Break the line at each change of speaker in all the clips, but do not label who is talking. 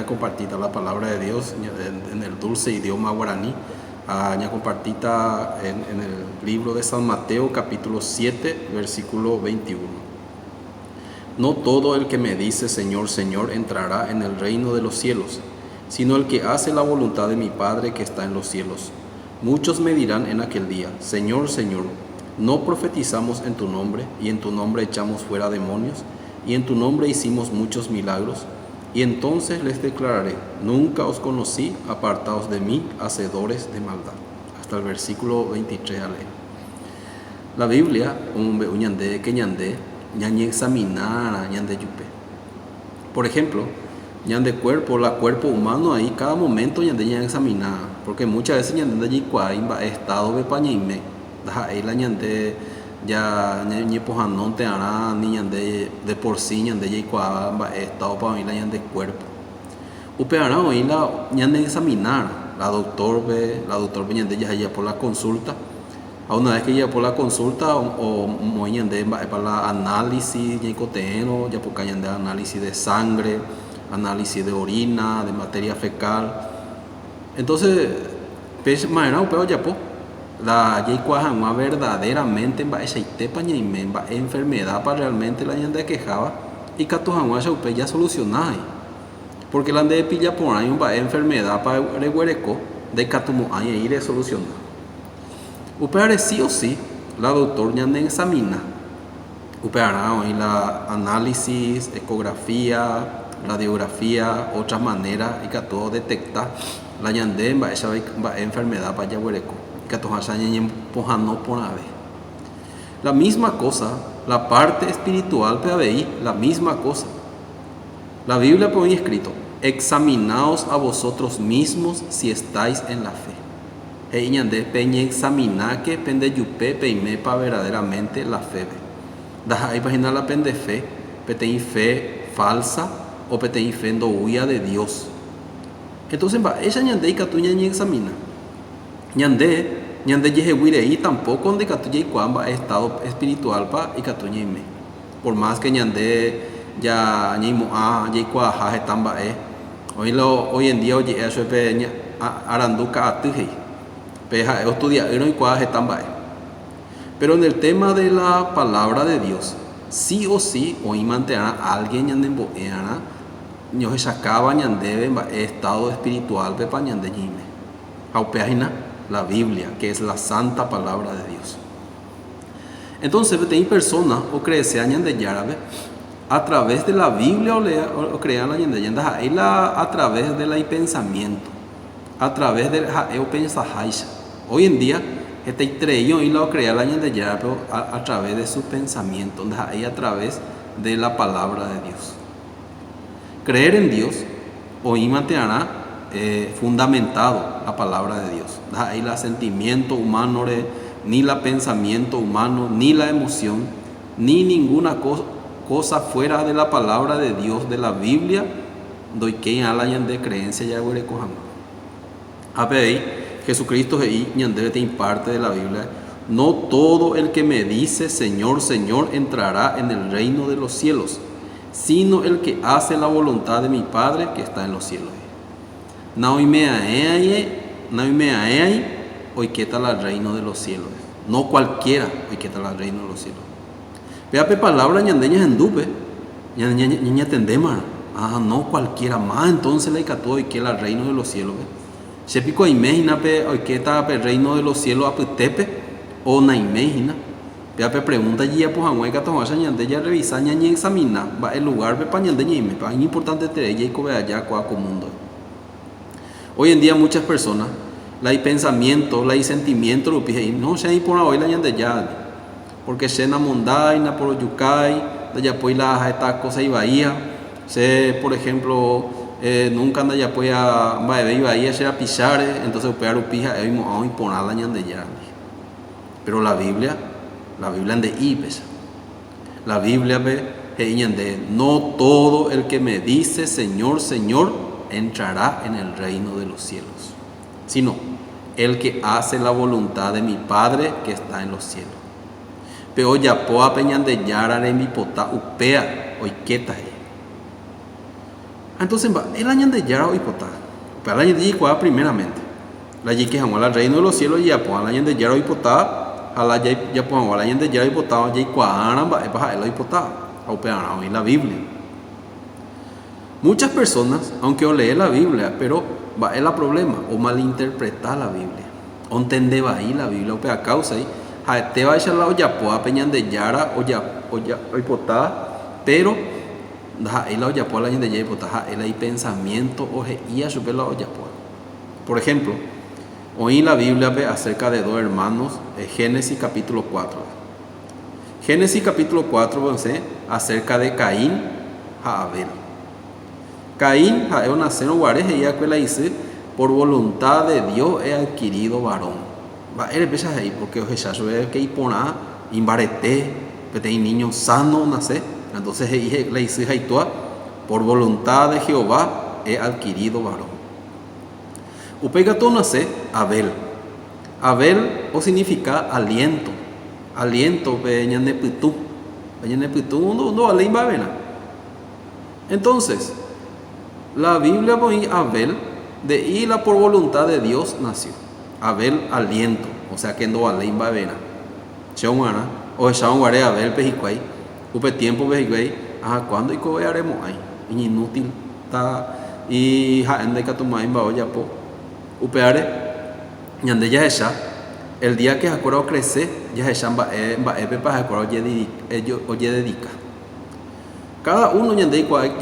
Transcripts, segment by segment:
compartida la palabra de Dios en el dulce idioma guaraní. Ya compartida en el libro de San Mateo, capítulo 7, versículo 21. No todo el que me dice Señor, Señor entrará en el reino de los cielos, sino el que hace la voluntad de mi Padre que está en los cielos. Muchos me dirán en aquel día, Señor, Señor, ¿no profetizamos en tu nombre, y en tu nombre echamos fuera demonios, y en tu nombre hicimos muchos milagros? Y entonces les declararé, nunca os conocí, apartaos de mí, hacedores de maldad. Hasta el versículo 23 a leer. La Biblia, examinar yupe. Por ejemplo, la cuerpo humano ahí, cada momento examinar, porque muchas veces estado de pañime, ahí la ya ni pojanon te hará ni de por sí ya estado para mí la cuerpo upeará hoy la examinar la doctor ya por la consulta a una vez que ya por la consulta o muy para la análisis ya coteno ya porque de análisis de sangre, análisis de orina, de materia fecal. Entonces pues manera upeo ya po la yikuajama verdaderamente enfermedad para realmente la gente quejaba y catuajama ya solucionar porque la de pilla por ahí enfermedad para reguereco de catumo ahí ir a solucionar upeare sí o sí la doctor ñande examina upeará hoy la análisis, ecografía, radiografía, otras maneras y que todo detecta la ñande esa enfermedad para reguereco. La misma cosa, la parte espiritual, la misma cosa. La Biblia pone escrito, examinaos a vosotros mismos si estáis en la fe. Examinar que pende yupe peime para verdaderamente la fe. Da ahí página la pende fe, petein fe falsa o petein fe no huya de Dios. Entonces ella ñande y catuña ni examina. Ñande yeheguirei tampoco donde catuña y cuamba estado espiritual pa y catuña y me. Por más que ñande ya ñimo a yekua jaje tamba hoy en día oye eso pe aranduca atujei. Peja estudia y cuaje tamba Pero en el tema de la palabra de Dios, sí o sí hoy mantener a alguien ñande boeana ño se sacaba ñande estado espiritual pe pa ñande ñime. Aupeajina la Biblia, que es la santa palabra de Dios. Entonces, hay personas o creen de árabe a través de la Biblia o crean a través de la pensamiento, a través de la pensajaisha. Hoy en día, este treyo y lo crea la árabe a través de su pensamiento, a través de la palabra de Dios. Creer en Dios hoy mantenerá fundamentado la palabra de Dios. Ahí el sentimiento humano, ni el pensamiento humano, ni la emoción, ni ninguna cosa fuera de la palabra de Dios, de la Biblia, doy que alayan de creencia ya huele cojama. Jesucristo debe te imparte de la Biblia. No todo el que me dice Señor, Señor entrará en el reino de los cielos, sino el que hace la voluntad de mi Padre que está en los cielos. Hoy que tal al reino de los cielos. No cualquiera hoy que tal al reino de los cielos. Vea palabra ñandeña en dupe. Ñaña tendema. No cualquiera más. Entonces la icató hoy que al reino de los cielos. Se pico imagina hoy que tal el reino de los cielos aputepe o na imagina. Vea pregunta allí a pojangue catoja ñandeña revisa ñaña examina va el lugar para ñandeña y me es importante tener y cobe allá cuaco mundo. Hoy en día muchas personas, la hay pensamiento, la hay sentimiento, no se hay por hoy la ñande ya, porque se enamondai, na por yucay, ya pues la esta cosa y bahía, se por ejemplo nunca anda ya pues a bahía se a pisar, entonces pegar upija vamos a imponer la ñande ya. Pero la Biblia ande ipesa, la Biblia ve no todo el que me dice Señor, Señor entrará en el reino de los cielos, sino el que hace la voluntad de mi Padre que está en los cielos. Pero ya poa peñan de yara de mi pota upea hoy queta Entonces va, el año de Yara hoy potá. Para el año de Yara primeramente. La Yara que jamás el reino de los cielos ya pues el año de Yara hoy potá. A la ya pues el año de Yara hoy potá. Ya cuadran va, es para el hoy potá. O pegar hoy la Biblia. Muchas personas, aunque o lee la Biblia, pero va es el problema, o malinterpretar la Biblia. O entender va ahí la Biblia, o pega causa ahí. Te va a echar la olla poa peñan de Yara o ya hoy potá, pero la olla poa la de Yara potá, el hay pensamiento o ya super la olla poa. Por ejemplo, oí la Biblia acerca de dos hermanos, Génesis capítulo 4. Génesis capítulo 4 acerca de Caín a Abel. Caín es una cena guareja y ya que la dice, por voluntad de Dios he adquirido varón. Va eres pesas ahí porque os ya ve que impona imbarete, que te niño sano nace, entonces le dice ahí por voluntad de Jehová he adquirido varón. Upegato nace Abel. Abel o significa aliento. Aliento peña nepitu. Peña nepitu no além babena. Entonces, la Biblia pone Abel de ira por voluntad de Dios nació. Abel aliento, o sea que no além babena. Chomana o chaungare Abel pejiquai. Upe tiempo pejiquai. ¿Cuándo y cómo haremos ahí? Inútil ta y jaende katumai baoya po. Upeare ñande ya esa el día que Jacob crece ya esa va para Jacob oye dedica cada uno ñande cual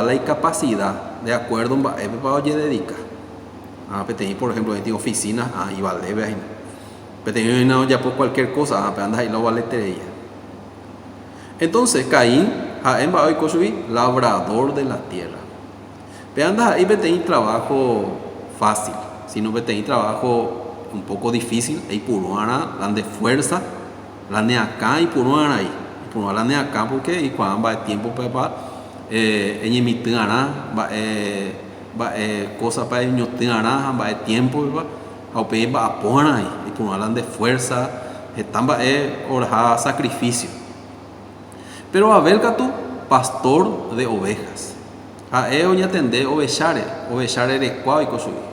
la capacidad de acuerdo para oye dedica por ejemplo en oficina y vale ahí no ya por cualquier cosa anda ahí la valetería. Entonces Caín va hoy construir labrador de la tierra anda ahí un trabajo fácil, si no tenéis trabajo un poco difícil, ahí puruana, la de fuerza, la de acá y puruana ahí, puruana la de acá porque y cuando va el tiempo para en emitirana va cosas para emitirana va el tiempo va a pedir va a poner ahí y puruana la de fuerza, están va orja sacrificio. Pero a ver tú pastor de ovejas. A ellos ya tendré ovechare de cuau y construir.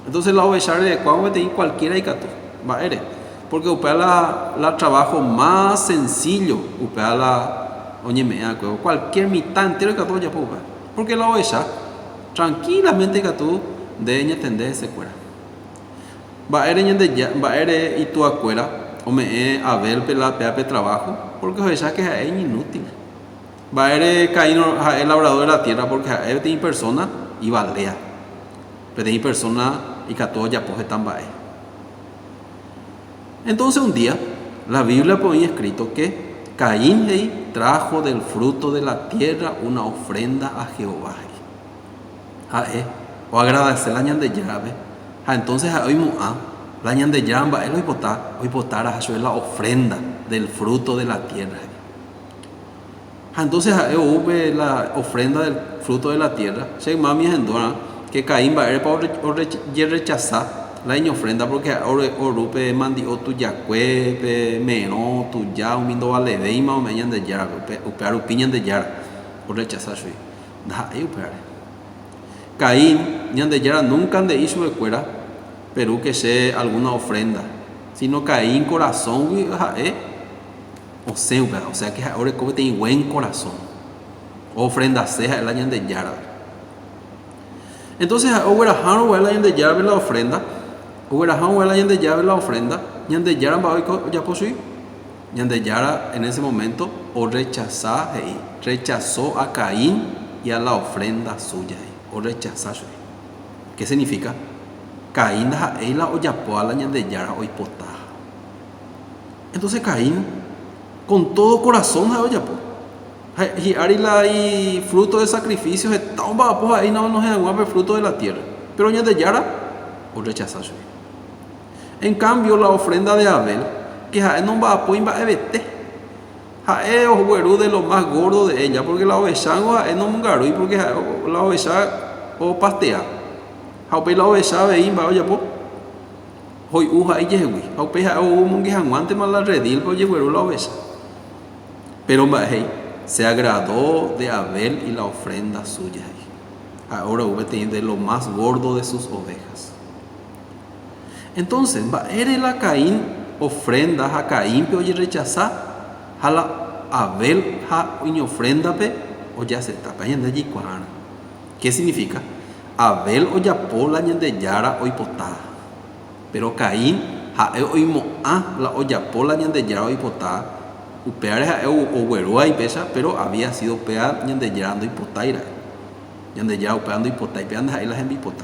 Entonces la ovechare de cuau te cualquiera y cato, va ere, porque upea la trabajo más sencillo, upea la oñemea, cualquier mitad entero y cato ya puede, porque la ovecha tranquilamente cato de ya tendré ese cuera. Va ere y tu acuera, o me a ver pela peape trabajo, porque ovecha que es inútil. Va a ir Caín el labrador de la tierra porque él tiene persona y valea. Pero tiene persona y que todos ya pues están bae. Entonces un día la Biblia ponía escrito que Caín trajo del fruto de la tierra una ofrenda a Jehová. O agradecer la ñan de llave. Entonces hoy la ñan de llave hoy votar a la ofrenda del fruto de la tierra. Entonces hubo la ofrenda del fruto de la tierra. Se mami que Caín va a ir para rechazar la ofrenda porque orupe mandio tu yacuepe meno tu ya un mindo vale de ima o meñan de yara upear upiñan de yara por rechazar su da ahí upear. Caín ñan de yara nunca de hizo de cuera pero que sea alguna ofrenda sino Caín corazón o sea que ahora como tiene buen corazón ofrenda ceja el año de yara. Entonces ahora el año de yara la ofrenda el año de yara la ofrenda ñan de yara va ya posui ñan de yara en ese momento o rechazó a Caín y a la ofrenda suya o rechazar suya. ¿Qué significa? Caín la o ya po al año de yara hoy potá. Entonces Caín con todo corazón ya po y arila y fruto de sacrificios están pues ahí no se aguanta fruto de la tierra pero ñan de yara o rechazar suya. En cambio la ofrenda de Abel que no va a poner va a vete es güero de lo más gordo de ella porque la oveja no mungaru y porque la oveja o pastea la oveja ve va ya po hoy uja y yehui o mungue aguante más la redil pues güero la oveja pero se agradó de Abel y la ofrenda suya. Ahora tiene de lo más gordo de sus ovejas. Entonces, va a la Caín ofrendas a Caín, pero oye rechazar a la Abel, a una ofrenda, o ya se está. ¿Qué significa? Abel o ya pola de yara o hipotada. Pero Caín, ha oimo la olla pola de yara o hipotada. Upeare ha o huerua y pesa, pero había sido pea de yarando hipotaira. Yande ya operando hipotá y peando ahí las en hipotá.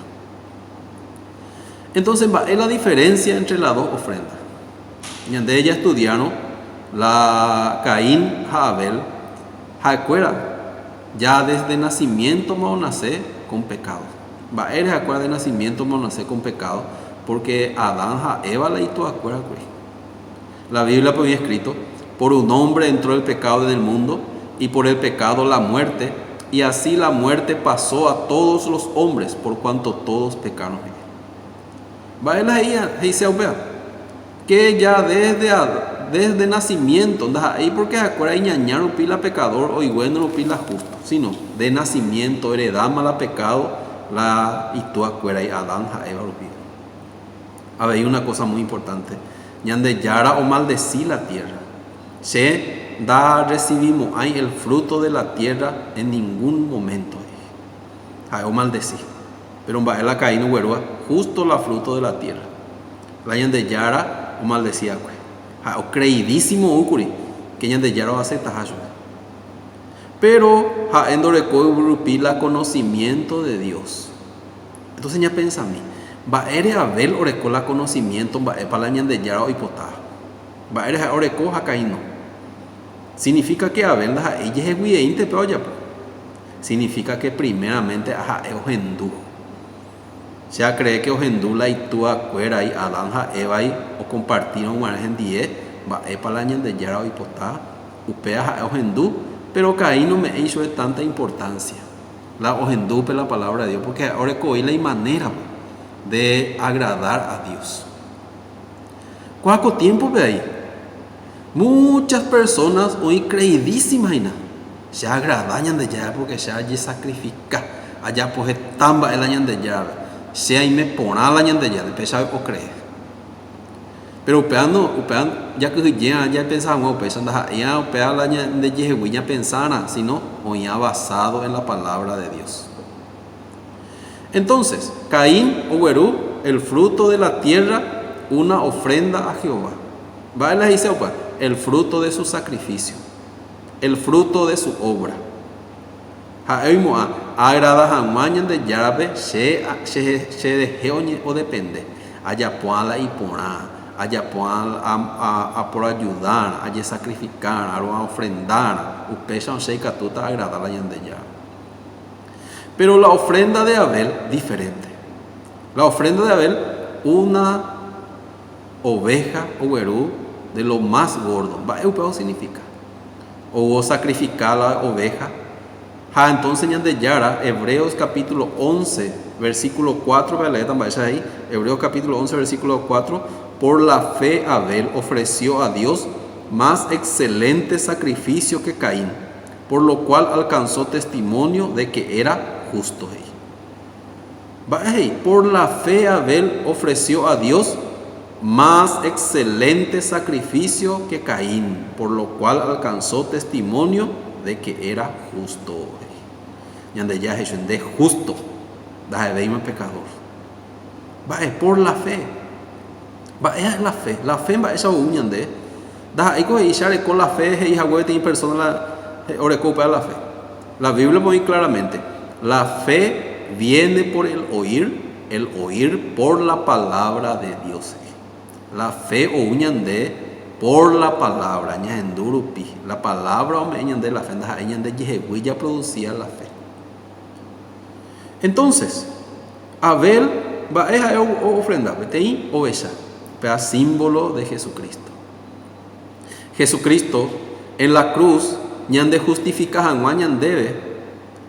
Entonces va, es la diferencia entre las dos ofrendas. Yande ella estudiaron la Caín a Abel, acuerda ya desde nacimiento vamos a nacer con pecado. Va, eres acuerda de nacimiento vamos a nacer con pecado, porque Adán a Eva la hizo acuerda. La Biblia había escrito: por un hombre entró el pecado en el mundo, y por el pecado la muerte. Y así la muerte pasó a todos los hombres, por cuanto todos pecaron. Va él ahí, que ya desde nacimiento, ahí porque acuerda ñañar un pila pecador o igual no pila justo, sino de nacimiento heredamos la pecado, la y tú acuerda y Adán a Eva lo pide. A ver, hay una cosa muy importante: ñande yara o maldecí la tierra. Recibimos ahí el fruto de la tierra en ningún momento. O maldecí. Pero en la Caín huerua, justo la fruto de la tierra. La de yara o maldecía. O creidísimo ucuri, que de yara va a ser tajayo. Pero en la conocimiento de Dios. Entonces ya piensa a mí, va a ir a ver oreco la conocimiento, va a para la de yara o hipotada. Va a ir a oreco a Caín no. Significa que Abel ella es guiente, pero ya significa que primeramente es ojendú. Ya cree que ojendú la y tú acuera y Adán Eva o compartieron un margen 10 va a para la de yara o hipotada upea ojendú, pero Caín no me hizo de tanta importancia la ojendú la palabra de Dios, porque ahora hoy la manera de agradar a Dios. ¿Cuánto tiempo ve ahí? Muchas personas hoy creidísimas se agradañan de ya porque se allí sacrifica allá pues tamba el año de ya se ahí me pona el año de ya de pesar o creer, pero upeando ya que ya pensamos pensando ya upea el año de ya pensara sino hoy ya basado en la palabra de Dios. Entonces Caín o Berú, el fruto de la tierra, una ofrenda a Jehová. Va a la dice el fruto de su sacrificio, el fruto de su obra. Agrada a mañana de Yahvé se de o depende. Allá puala y porá, allá puala a por ayudar, allá sacrificar, a ofrendar. Upesa un sheika tuta agrada la de Yahvé. Pero la ofrenda de Abel diferente. La ofrenda de Abel, una oveja o guerú de lo más gordo. ¿Qué significa? O sacrificar la oveja. Entonces de Yara, Hebreos capítulo 11, versículo 4, ahí, Hebreos capítulo 11, versículo 4, por la fe Abel ofreció a Dios más excelente sacrificio que Caín, por lo cual alcanzó testimonio de que era justo. Por la fe Abel ofreció a Dios más excelente sacrificio que Caín, por lo cual alcanzó testimonio de que era justo. Yande ya es de justo, da de pecador. Por la fe. Es la fe va esa uña de da iko ishare con la fe y hagote en persona la orecopa la fe. La Biblia muy claramente, la fe viene por el oír por la palabra de Dios. La fe o uñande por la palabra, ñaendurupi, la palabra o meñande la fe, de Yehuilla producía la fe. Entonces, Abel va a ofrenda, betei o esa, pero símbolo de Jesucristo. Jesucristo en la cruz, ñande justifica a ñandebe,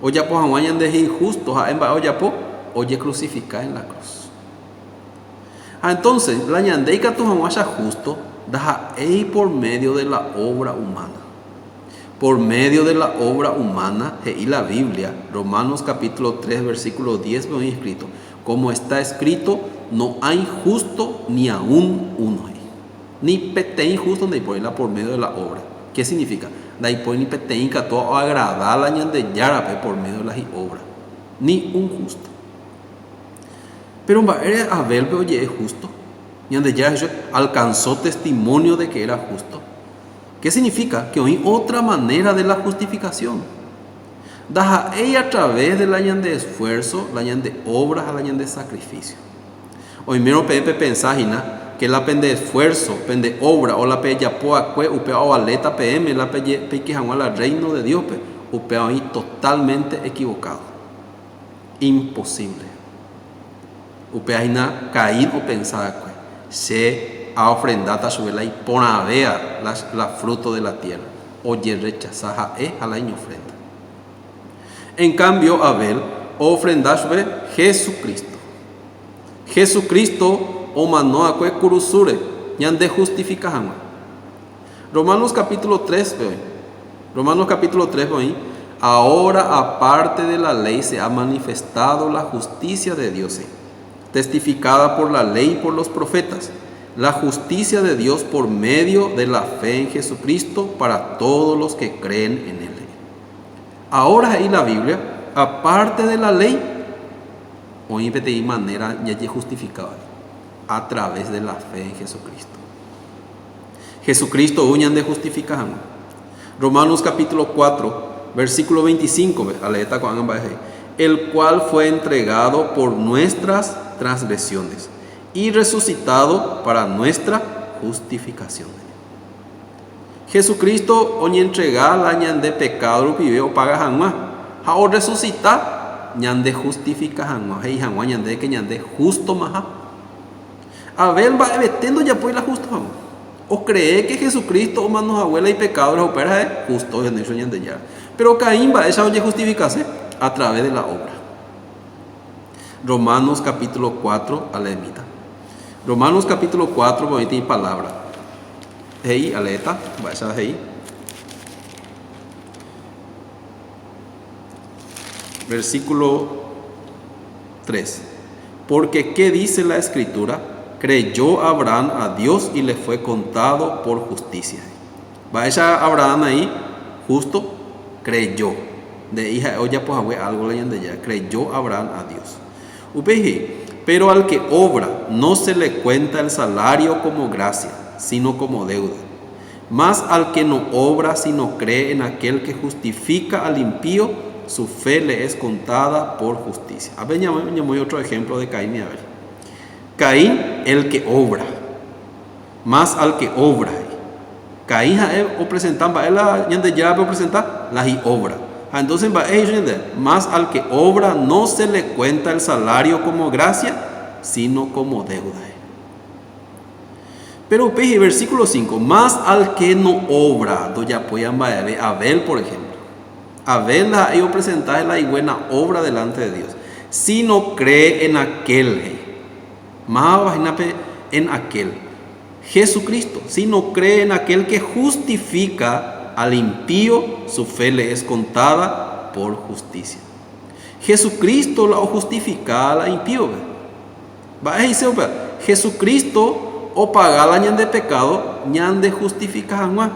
o ya pues a ñande injusto, o ya po, oye crucificar en la cruz. Entonces, la ñandeika tu jamás justo, da por medio de la obra humana. por medio de la obra humana y la Biblia, Romanos capítulo 3, versículo 10, me escrito, como está escrito, no hay justo ni aún uno. Ni petén justo ni por medio de la obra. ¿Qué significa? Ni petén que todo agradar la de yarape por medio de la obra. Ni un justo. Pero Abel oye es justo. Ñande ya alcanzó testimonio de que era justo. ¿Qué significa? Que hoy otra manera de la justificación. Daja ella a través de la de esfuerzo, la de obras, la de sacrificio. Hoy mero pepe pensagina que la pende esfuerzo, pende obra, o la pe yapoa cue, upea o aleta pm, la pe que al reino de Dios, upea ahí totalmente equivocado. Imposible. Upea ina caín o pensar cue. Se a ofrendata sobre la y ponavea la fruto de la tierra. Oye rechazaja a la ofrenda. En cambio, Abel ofrenda sobre Jesucristo. Jesucristo o manoa cue curusure, ñande justificación. Romanos capítulo 3, Romanos capítulo 3, ahora aparte de la ley se ha manifestado la justicia de Dios, testificada por la ley y por los profetas, la justicia de Dios por medio de la fe en Jesucristo para todos los que creen en Él. Ahora ahí la Biblia, aparte de la ley, hoy de manera ya justificada a través de la fe en Jesucristo. Jesucristo uñan de justificación. Romanos capítulo 4, versículo 25, el cual fue entregado por nuestras transgresiones y resucitado para nuestra justificación. Jesucristo oñe entregar la ñan de pecado que o paga jamás. O resucitar ñan de justifica jamás. Y jamás ñan de que ñan de justo más. Abel va metiendo ya pues la justo. O cree que Jesucristo o manos abuela y pecado los opera es justo en eso ñan de ya. Pero Caín va esa oye justificarse a través de la obra. Romanos capítulo 4, alemita. Romanos capítulo 4, bonita y palabra. Hei, aleta, vaya ahí. Versículo 3. Porque ¿qué dice la Escritura? Creyó Abraham a Dios y le fue contado por justicia. Vaya Abraham ahí, justo, creyó. De hija, oye, pues algo leyen de ella. Creyó Abraham a Dios. Upeji, pero al que obra no se le cuenta el salario como gracia, sino como deuda. Más al que no obra, sino cree en aquel que justifica al impío, su fe le es contada por justicia. A ver, llamó otro ejemplo de Caín y Abel. Caín, el que obra. Más al que obra. Caín o presentan, va la yende ya o presentar la y obra. Entonces va más al que obra no se le cuenta el salario como gracia, sino como deuda. Pero versículo 5, más al que no obra, doya puedan Abel, por ejemplo. Abel la iba a presentar la buena obra delante de Dios, si no cree en aquel, más en aquel, Jesucristo, si no cree en aquel que justifica al impío, su fe le es contada por justicia. Jesucristo la justifica al impío. Jesucristo o pagar la ñan de pecado, ñan de justificación,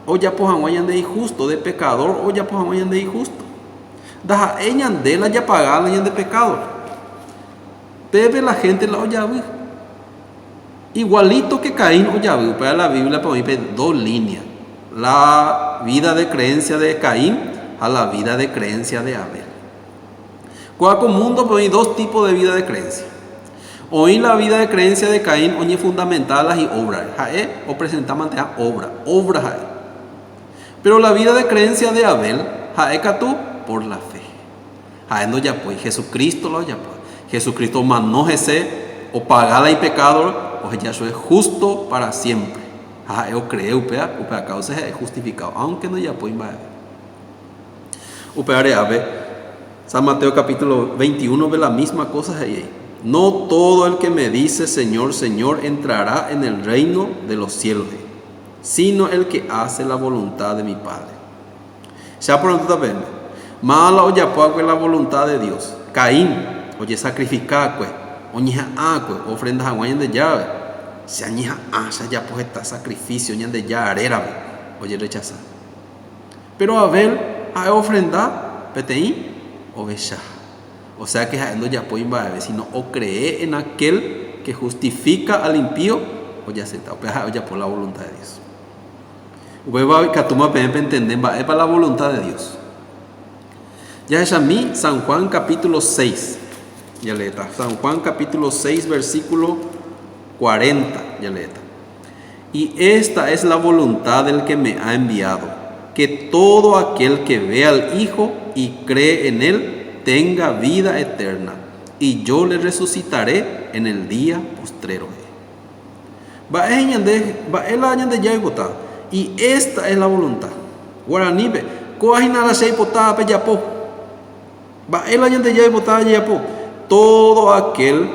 o ya pues ñan de injusto, de pecador, o ya pues ñan de injusto. Daja ñan de la ya pagar la ñan de pecado. Bebe la gente la olla, igualito que Caín o ya, para la Biblia para mí dos líneas: la vida de creencia de Caín a la vida de creencia de Abel. Cuaco mundo pues hay dos tipos de vida de creencia. Hoy la vida de creencia de Caín oye fundamental y obra, o presentamos ante obra jae. Pero la vida de creencia de Abel jae tú por la fe. Jae no ya pues Jesucristo lo ya pues. Jesucristo manójese o pagala y pecador, o ya soy justo para siempre. Jae o cree upea causa es justificado, aunque no ya pues va. Upeare ave San Mateo capítulo 21 ve la misma cosa ahí. No todo el que me dice Señor, Señor entrará en el reino de los cielos, sino el que hace la voluntad de mi Padre. Ya pronto también. Mala o ya puede la voluntad de Dios. Caín, oye, sacrificar, pues. Oñija pues, ofrendas a guayan de llave. Se añija ya pues está sacrificio, ñan de ya arera, oye, rechazar. Pero Abel, a ofrendar, peteí, o besha. O sea que ya pues si no o cree en aquel que justifica al impío, o ya se está, o ya por la voluntad de Dios. Hueva catuma pepe entender, va es para la voluntad de Dios. Ya es a mí, San Juan capítulo 6. Ya le está. San Juan capítulo 6, versículo 40. Ya le está. Y esta es la voluntad del que me ha enviado, que todo aquel que ve al Hijo y cree en Él tenga vida eterna, y yo le resucitaré en el día postrero. Y esta es la voluntad. Guaranibe, coajina la shei potada peyapo. Va el año de ya potada yapo. Todo aquel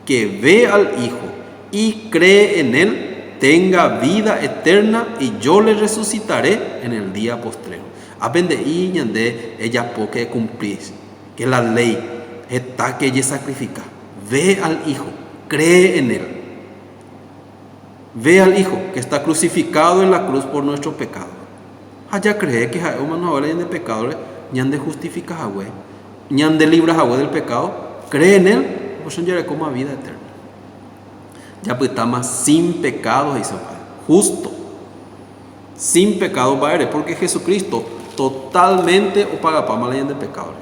que ve al Hijo y cree en Él tenga vida eterna, y yo le resucitaré en el día postrero. Aprende y ñande ella porque cumplir que la ley está que ella sacrifica. Ve al Hijo, cree en Él. Ve al Hijo que está crucificado en la cruz por nuestro pecado. Allá cree que hay humanos de pecado, ñan de justifica a güey, ñan de libras a güey del pecado, cree en Él, pues son ya como vida eterna. Ya pues está más sin pecado, dice justo, sin pecado va a eres, porque Jesucristo totalmente o paga para mal de pecado.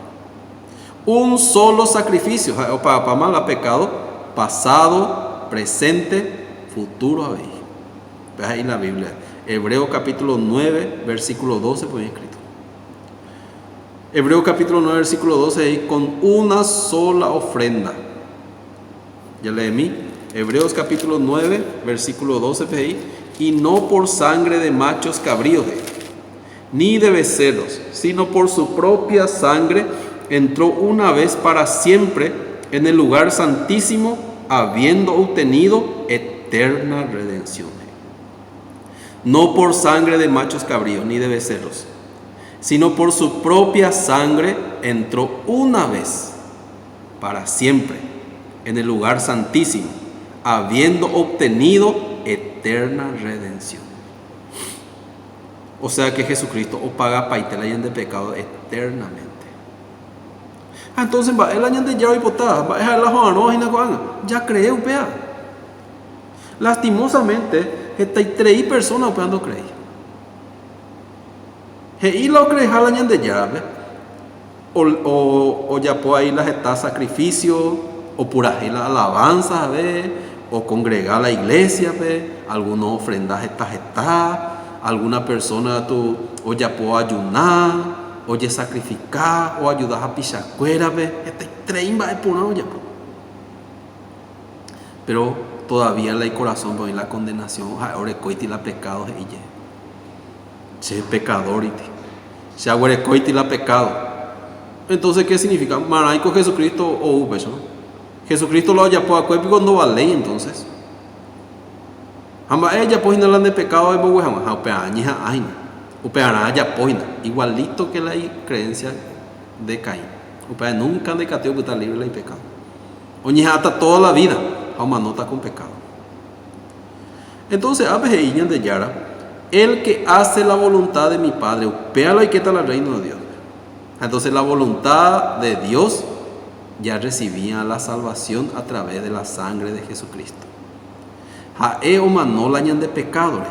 Un solo sacrificio o paga para mal pecado, pasado, presente, futuro a ver. Ves ahí la Biblia, Hebreo capítulo 9, versículo 12, pues escrito. Hebreo capítulo 9, versículo 12, ahí, con una sola ofrenda. Ya leí mí. Hebreos capítulo 9, versículo 12, pues ahí, y no por sangre de machos cabríos, ni de becerros, sino por su propia sangre entró una vez para siempre en el lugar santísimo, habiendo obtenido eterna redención. No por sangre de machos cabríos ni de becerros, sino por su propia sangre entró una vez para siempre en el lugar santísimo, habiendo obtenido eterna redención. O sea que Jesucristo o paga paitela y de pecado eternamente. Entonces va el año de ya y potada, va a dejar la joven ya cree upea. Lastimosamente, hay 3 personas operando creí. Y lo cree el año de ya, o ya por ahí las está sacrificio, o por ahí la alabanza, o congregar a la iglesia, algunos ofrendas está, alguna persona tú, o ya puedo ayunar, o ya sacrificar, o ayudar a pichacuera, este tren va por una ya. Pero todavía el corazón por la condenación, ahora coiti la pecado ella. Che pecador y se ahora coiti la pecado. Entonces, ¿qué significa? Maraico Jesucristo o upeso. Jesucristo lo haya por acuerdo cuando va ley entonces. Amba ella pues no de pecado de boguejama, upeaña aina, upeará ya poina, igualito que la creencia de Caín. Upea nunca de cateo que está libre del pecado. Oñija hasta toda la vida, auma no está con pecado. Entonces, abejiña de Yara, el que hace la voluntad de mi Padre, upéalo y que está el reino de Dios. Entonces, la voluntad de Dios ya recibía la salvación a través de la sangre de Jesucristo. Jaeo manolañan de pecadores.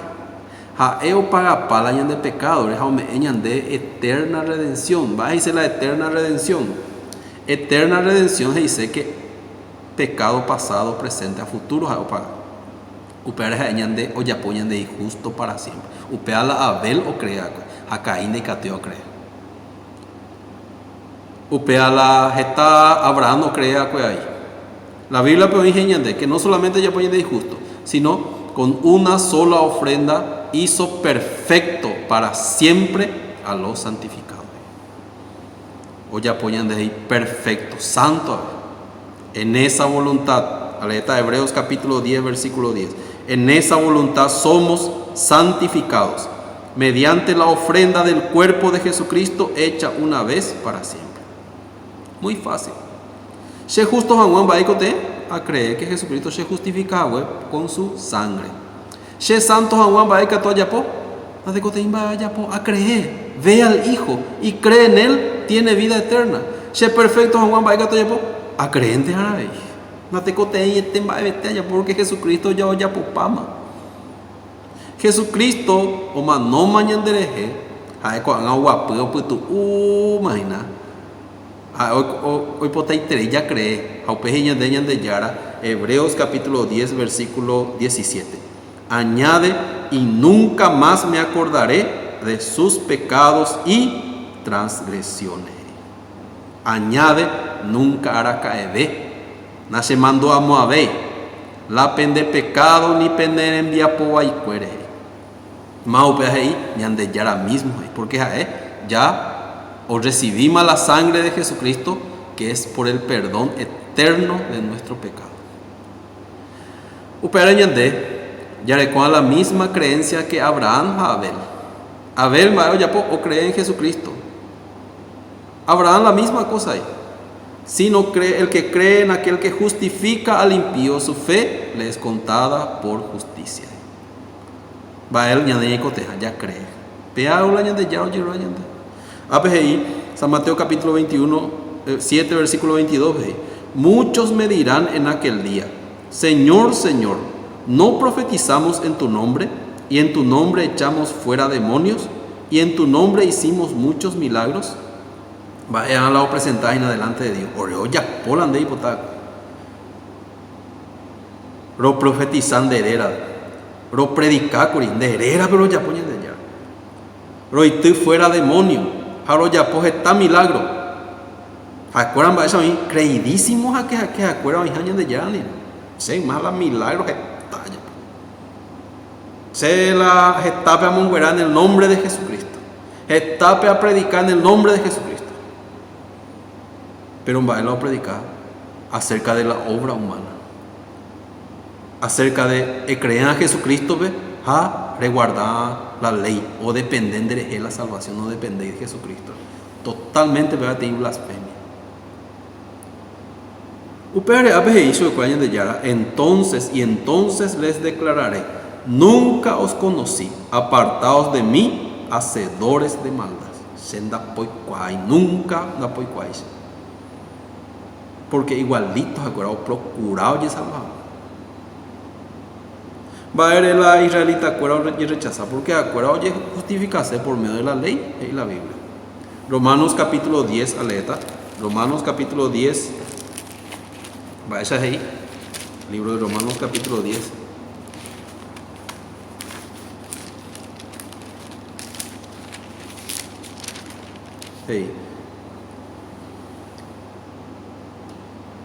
Jaeo pagapalañan de pecadores. Jaumeñan de eterna redención. Va a decir la eterna redención. Eterna redención se dice que pecado pasado, presente, a futuro. Upea jaeñan de o yapoñan de injusto para siempre. Upea la Abel o crea. A Caín de Cateo crea. Upea la gesta Abraham no crea que hay. La Biblia pero dice que no solamente ya ponen de injusto, sino con una sola ofrenda hizo perfecto para siempre a los santificados. O ya ponen de ahí perfecto, santo. En esa voluntad, aleta Hebreos capítulo 10, versículo 10. En esa voluntad somos santificados mediante la ofrenda del cuerpo de Jesucristo hecha una vez para siempre. Muy fácil. Se justo Juan Baicote a creer que Jesucristo se justifica con su sangre. Se santo Juan Baicote ayapo, a creer, ve al Hijo y cree en Él, tiene vida eterna. Se perfecto Juan Baicote ayapo, a creente ahí. No te cote y te vete porque Jesucristo ya pama. Jesucristo o no mañandereje, hay con agua puto imagina. Hoy potaitere ya cree, aupejiña de Yara, Hebreos capítulo 10 versículo 17. Añade, y nunca más me acordaré de sus pecados y transgresiones. Añade, nunca hará caer. Nace mando a Moabé, la pende pecado ni pende envía po y cuere. Maupe ahí, ñande Yara mismo, porque ya o recibimos la sangre de Jesucristo, que es por el perdón eterno de nuestro pecado. Upera ñande, ya recuerda la misma creencia que Abraham a Abel. Abel o cree en Jesucristo. Abraham la misma cosa ahí. Si no cree, el que cree en aquel que justifica al impío, su fe le es contada por justicia. Va él ñande coteja, ya cree. Pea ula ñande ya o ñande. APGI, San Mateo capítulo 21, 7 versículo 22. Muchos me dirán en aquel día: Señor, Señor, ¿no profetizamos en tu nombre? Y en tu nombre echamos fuera demonios, y en tu nombre hicimos muchos milagros. Vayan a la presentar en adelante de Dios. Oreo ya polan de hipotaco. Ro profetizan de herera. Ro predicacurin de herera, pero ya ponen de allá. Ro y tú fuera demonio. Aro ya poje está milagro. Acuerdan va eso a mí creidísimos a que acuerdan mis años de ya ni. Se mala milagro que talla. Se la gestape a monguera en el nombre de Jesucristo. Gestape a predicar en el nombre de Jesucristo. Pero va a predicar acerca de la obra humana, acerca de creer en Jesucristo, ve, a resguardar la ley o depender de la salvación, no depende de Jesucristo. Totalmente verdad y blasfemia. Upere abe hizo el cuaño de Yara, entonces les declararé: nunca os conocí, apartaos de mí, hacedores de maldad. Senda poiquai, nunca da poiquai. Porque igualitos acuerdo procurado y salvado. Va a ver la israelita acuerdo y rechazar, porque acuerdo y justificarse por medio de la ley y la Biblia. Romanos capítulo 10, aleta. Romanos capítulo 10. Vaya ahí. Libro de Romanos capítulo 10. Hey.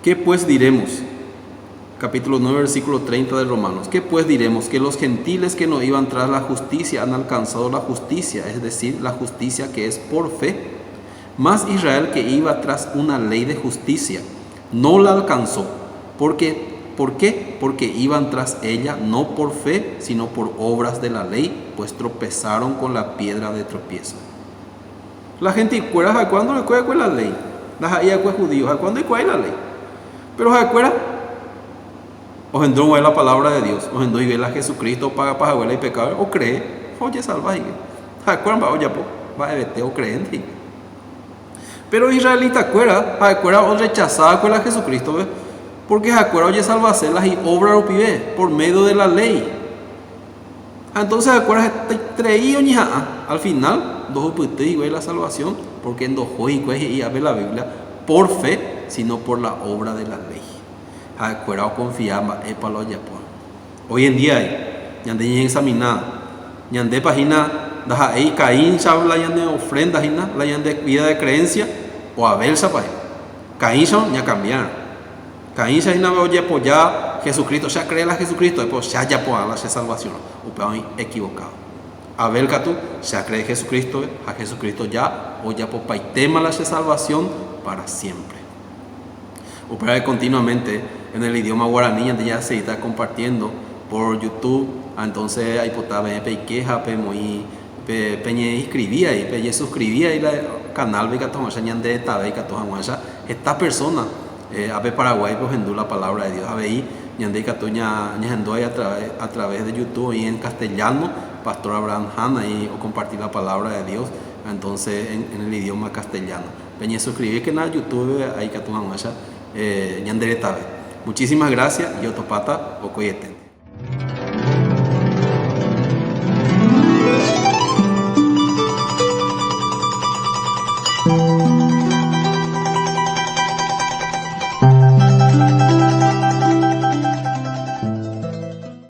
¿Qué pues diremos? Capítulo 9, versículo 30 de Romanos. ¿Qué pues diremos? Que los gentiles que no iban tras la justicia han alcanzado la justicia, es decir, la justicia que es por fe. Mas Israel, que iba tras una ley de justicia, no la alcanzó. ¿Por qué? Porque iban tras ella no por fe, sino por obras de la ley, pues tropezaron con la piedra de tropiezo. La gente, ¿a cuándo le cuesta con la ley? Las judíos, ¿a cuándo le cuesta la ley? Pero ¿se acuerdan? O entró la palabra de Dios, o entró y ve a Jesucristo paga para el pecado, o cree, oye, salva. ¿Se acuerdan? Va a vete o creen. Pero israelita acuerda o rechazaba con la Jesucristo, ¿ves? Porque se acuerda, oye, salvacelas y obra o pibe por medio de la ley. Entonces se acuerda, traído al final, dos puentes y la salvación, porque en dos y a ver la Biblia, por fe, sino por la obra de la ley. Acuerdo confiaba para los Japón. Hoy en día, ñande examinar, ñande página, da ahí Caín la ñande ofrenda, la ñande vida de creencia, o Abel sapay. Caín ya cambiar. Caín se na oye apoyar Jesucristo, ya cree a Jesucristo, después ya apoyar la salvación. Upeón equivocado. Abel Catú se cree Jesucristo, a Jesucristo ya, o ya por paitema la salvación para siempre. Opera continuamente en el idioma guaraní, ya se está compartiendo por YouTube. Entonces hay potable y queja muy peñe inscribía y peñe suscribía y la canal ve que tomas ñande tabe que tomas esta persona ave Paraguay pues endú la palabra de Dios ave ahí ñande que toña ñando a través de YouTube y en castellano Pastor Abraham Hanna y o compartir la palabra de Dios entonces en el idioma castellano peñe suscribir que en YouTube ahí que tomas ñande tabe. Muchísimas gracias y otopata o coyete.